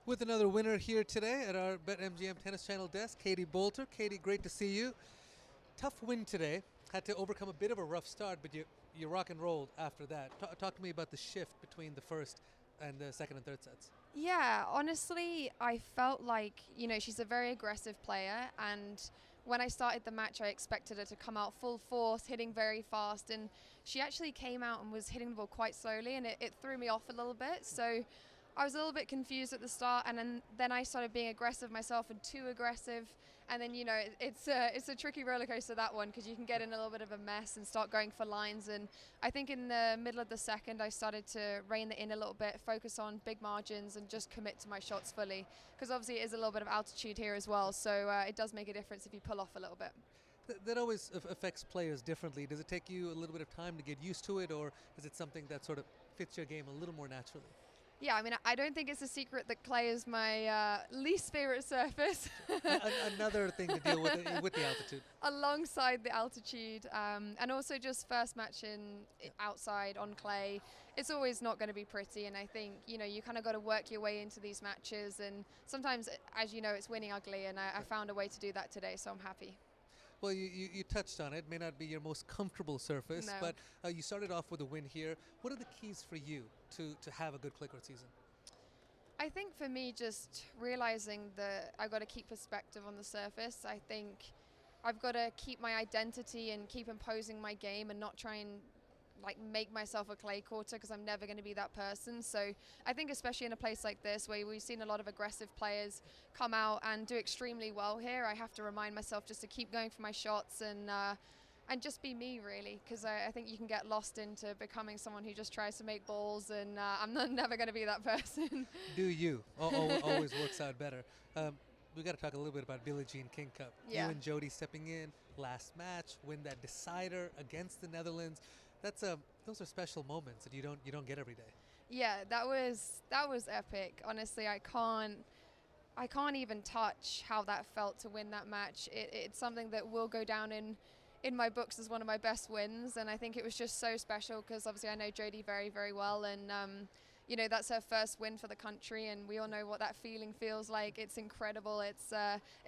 With another winner here today at our BetMGM Tennis Channel desk, Katie Boulter. Katie, great to see you. Tough win today. Had to overcome a bit of a rough start, but you rock and rolled after that. Talk to me about the shift between the first and the second and third sets. Yeah, honestly, I felt like, she's a very aggressive player, and when I started the match, I expected her to come out full force, hitting very fast, and she actually came out and was hitting the ball quite slowly, and it threw me off a little bit. So I was a little bit confused at the start, and then I started being aggressive myself and too aggressive, and then it's a tricky roller coaster, that one, because you can get in a little bit of a mess and start going for lines. And I think in the middle of the second I started to rein it in a little bit, focus on big margins and just commit to my shots fully, because obviously it is a little bit of altitude here as well, so it does make a difference if you pull off a little bit. That always affects players differently. Does it take you a little bit of time to get used to it, or is it something that sort of fits your game a little more naturally? Yeah, I mean, I don't think it's a secret that clay is my least favorite surface. Another thing to deal with the altitude. Alongside the altitude, and also just first match outside on clay, it's always not going to be pretty. And I think, you kind of got to work your way into these matches. And sometimes, as you know, it's winning ugly. And I found a way to do that today, so I'm happy. Well, you touched on it. May not be your most comfortable surface, No. but you started off with a win here. What are the keys for you to have a good clay court season? I think for me, just realizing that I've got to keep perspective on the surface. I think I've got to keep my identity and keep imposing my game and not try and make myself a clay courter, because I'm never going to be that person. So I think especially in a place like this where we've seen a lot of aggressive players come out and do extremely well here, I have to remind myself just to keep going for my shots and just be me, really, because I think you can get lost into becoming someone who just tries to make balls, and I'm never going to be that person. Do you? Always works out better. We got to talk a little bit about Billie Jean King Cup. Yeah. You and Jody stepping in last match, win that decider against the Netherlands. Those are special moments that you don't get every day. Yeah, that was epic. Honestly, I can't even touch how that felt to win that match. It's something that will go down in my books as one of my best wins, and I think it was just so special because obviously I know Jodie very, very well, and that's her first win for the country, and we all know what that feeling feels like. It's incredible. It's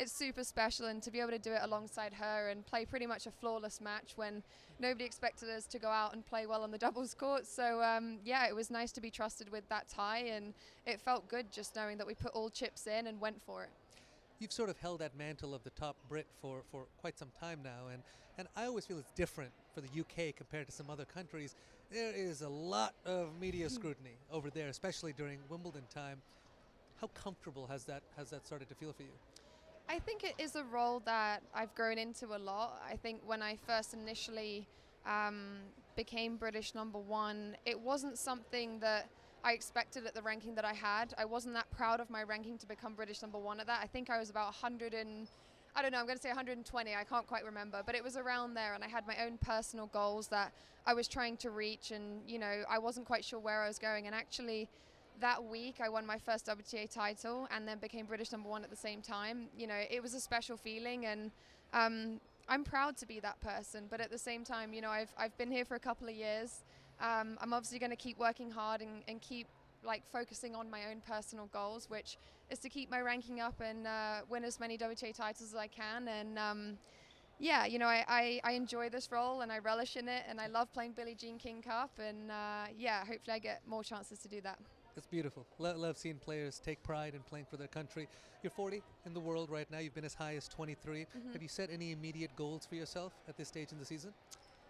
super special, and to be able to do it alongside her and play pretty much a flawless match when nobody expected us to go out and play well on the doubles court. So it was nice to be trusted with that tie, and it felt good just knowing that we put all chips in and went for it. You've sort of held that mantle of the top Brit for quite some time now, and I always feel it's different for the UK compared to some other countries. There is a lot of media scrutiny over there, especially during Wimbledon time. How comfortable has that started to feel for you? I think it is a role that I've grown into a lot. I think when I first initially became British #1, it wasn't something that I expected at the ranking that I had. I wasn't that proud of my ranking to become British #1 at that. I think I was about 100 and, I don't know, I'm going to say 120, I can't quite remember, but it was around there, and I had my own personal goals that I was trying to reach, and I wasn't quite sure where I was going. And actually that week I won my first WTA title and then became British #1 at the same time. It was a special feeling, and I'm proud to be that person, but at the same time, I've been here for a couple of years. I'm obviously going to keep working hard and keep focusing on my own personal goals, which is to keep my ranking up and win as many WTA titles as I can. And I enjoy this role and I relish in it, and I love playing Billie Jean King Cup, and hopefully I get more chances to do that. It's beautiful. Love seeing players take pride in playing for their country. You're 40 in the world right now. You've been as high as 23. Mm-hmm. Have you set any immediate goals for yourself at this stage in the season?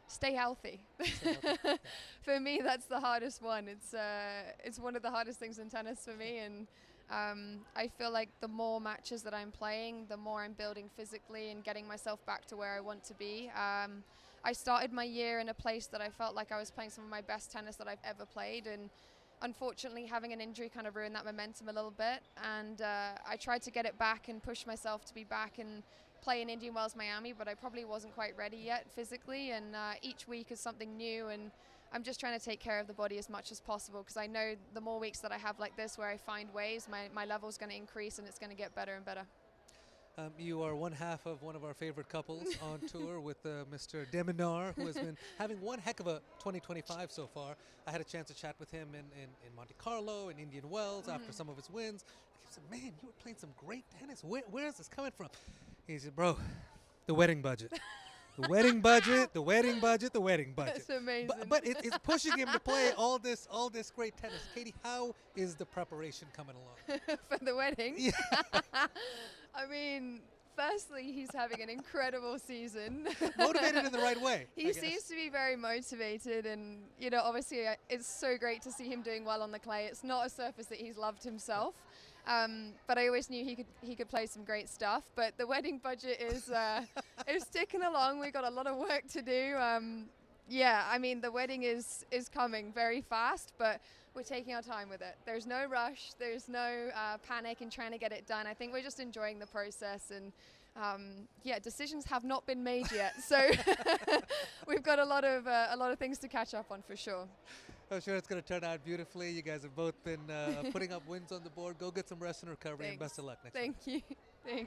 Stay healthy. Yeah. For me, that's the hardest one. It's one of the hardest things in tennis for me, and I feel like the more matches that I'm playing, the more I'm building physically and getting myself back to where I want to be. I started my year in a place that I felt like I was playing some of my best tennis that I've ever played, and unfortunately having an injury kind of ruined that momentum a little bit, and I tried to get it back and push myself to be back and play in Indian Wells, Miami, but I probably wasn't quite ready yet physically, and each week is something new, and I'm just trying to take care of the body as much as possible, because I know the more weeks that I have like this where I find ways, my level's going to increase and it's going to get better and better. You are one half of one of our favorite couples on tour with Mr. Minaur, who has been having one heck of a 2025 so far. I had a chance to chat with him in Monte Carlo, in Indian Wells, after some of his wins. I keep said, man, you were playing some great tennis. Where is this coming from? He said, bro, the wedding budget. The wedding budget, the wedding budget, the wedding budget. That's amazing. But it's pushing him to play all this great tennis. Katie, how is the preparation coming along? For the wedding? Yeah. I mean, firstly, he's having an incredible season. Motivated in the right way. He seems to be very motivated, and obviously it's so great to see him doing well on the clay. It's not a surface that he's loved himself, but I always knew he could play some great stuff. But the wedding budget is ticking along. We've got a lot of work to do. Yeah, I mean, the wedding is coming very fast, but we're taking our time with it. There's no rush. There's no panic in trying to get it done. I think we're just enjoying the process, and yeah, decisions have not been made yet. So we've got a lot of things to catch up on for sure. I'm sure it's going to turn out beautifully. You guys have both been putting up wins on the board. Go get some rest and recovery, and best of luck next time. Thank you. Thanks.